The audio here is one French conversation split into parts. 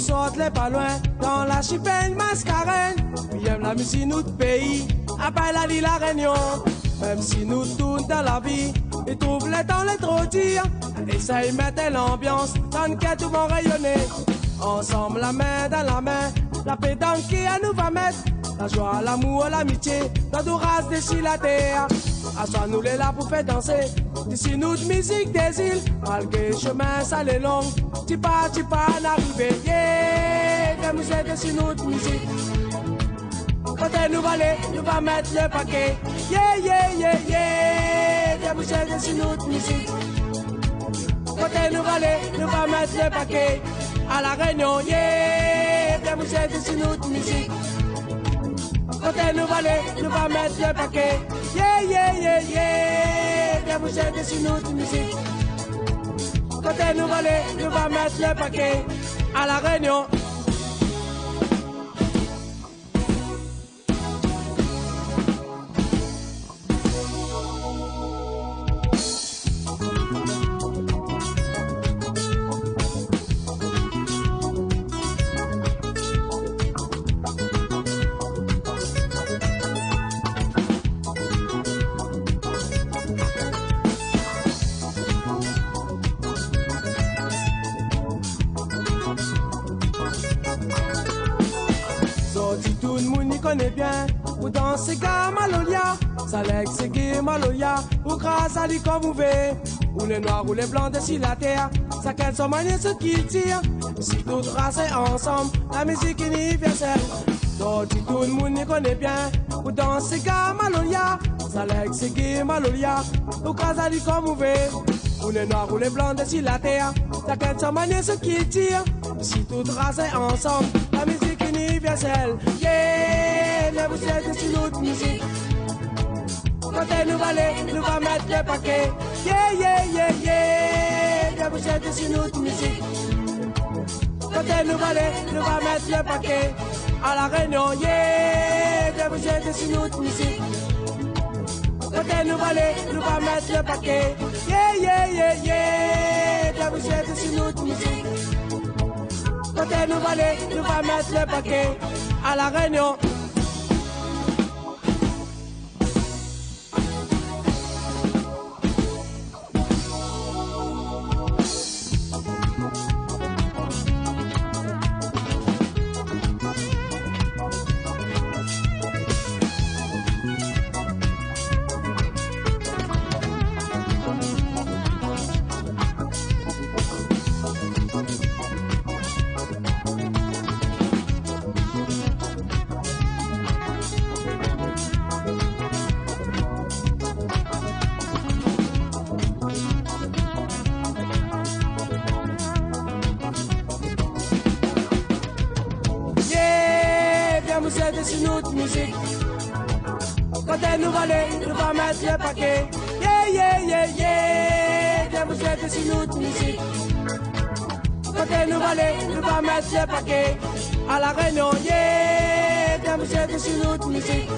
sortent les pas loin, dans l'archipel Mascarène. Puis aime la musique notre pays, appelle la l'île la Réunion. Même si nous tournons dans la vie, et trouvent les temps les trop dire. Essaye mettre l'ambiance, tant qu'à tout vont rayonner. Ensemble la main dans la main, la pédance qui à nous va mettre. La joie, l'amour, l'amitié, dans tout race déchire la terre. À soi nous les là pour faire danser. D'ici nous de musique des îles, malgré chemin ça les long. Tu pas n'arriver. Yeah, viens nous aider si nous de musique. Côté nous va aller, nous va mettre le paquet. Yeah, yeah, yeah, yeah, viens nous aider si nous de musique. Côté nous va aller, nous va mettre le paquet. À la Réunion, yeah, viens nous aider si nous de musique. Côté nous va aller, nous va mettre le paquet. Yeah, yeah, yeah, yeah, viens vous aider si nous de musique. Côté nous va aller, nous va mettre le paquet. À la Réunion. Tout le monde y connaît bien, ou dans ces gars malolia, ça l'ex c'est qui maloya, ou grâce à lui comme vous voulez, ou les noirs ou les blancs de la terre, ça qu'elle sont manier ce qu'ils tirent, si toutes races ensemble, la musique universelle. Donc tout le monde y connaît bien, ou dans ces gars malolia, ça l'ex c'est qui maloya, ou grâce à lui comme vous voulez, ou les noirs ou les blancs de la terre, ça qu'elle sont manier ce qu'ils tirent, si toutes races ensemble, la musique universelle. Yeah, mais vous êtes sur notre musique. Quand elle nous va aller, nous va mettre le paquet. Yeah, yeah, yeah, yeah, mais vous êtes sur notre musique. Quand elle nous va aller, nous va mettre le paquet. À la Réunion, yeah, mais vous êtes sur notre musique. Quand elle nous va aller, nous va mettre le paquet. Yeah, yeah, yeah, yeah, mais vous êtes sur notre musique. Côté nous va aller, nous va mettre le paquet. À la Réunion. Vous êtes sur notre musique. Quand elle nous va aller, nous va mettre le paquet. Yeah, yeah, yeah, yeah, viens vous êtes sur notre musique. Quand elle nous va aller, nous va mettre le paquet. À la Réunion, yeah, viens vous êtes sur notre musique.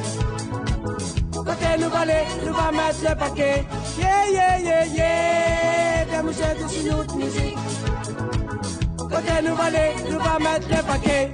Quand elle nous va aller, nous va mettre le paquet. Yeah, yeah, yeah, yeah, viens vous êtes sur notre musique. Quand elle nous va aller, nous va mettre le paquet.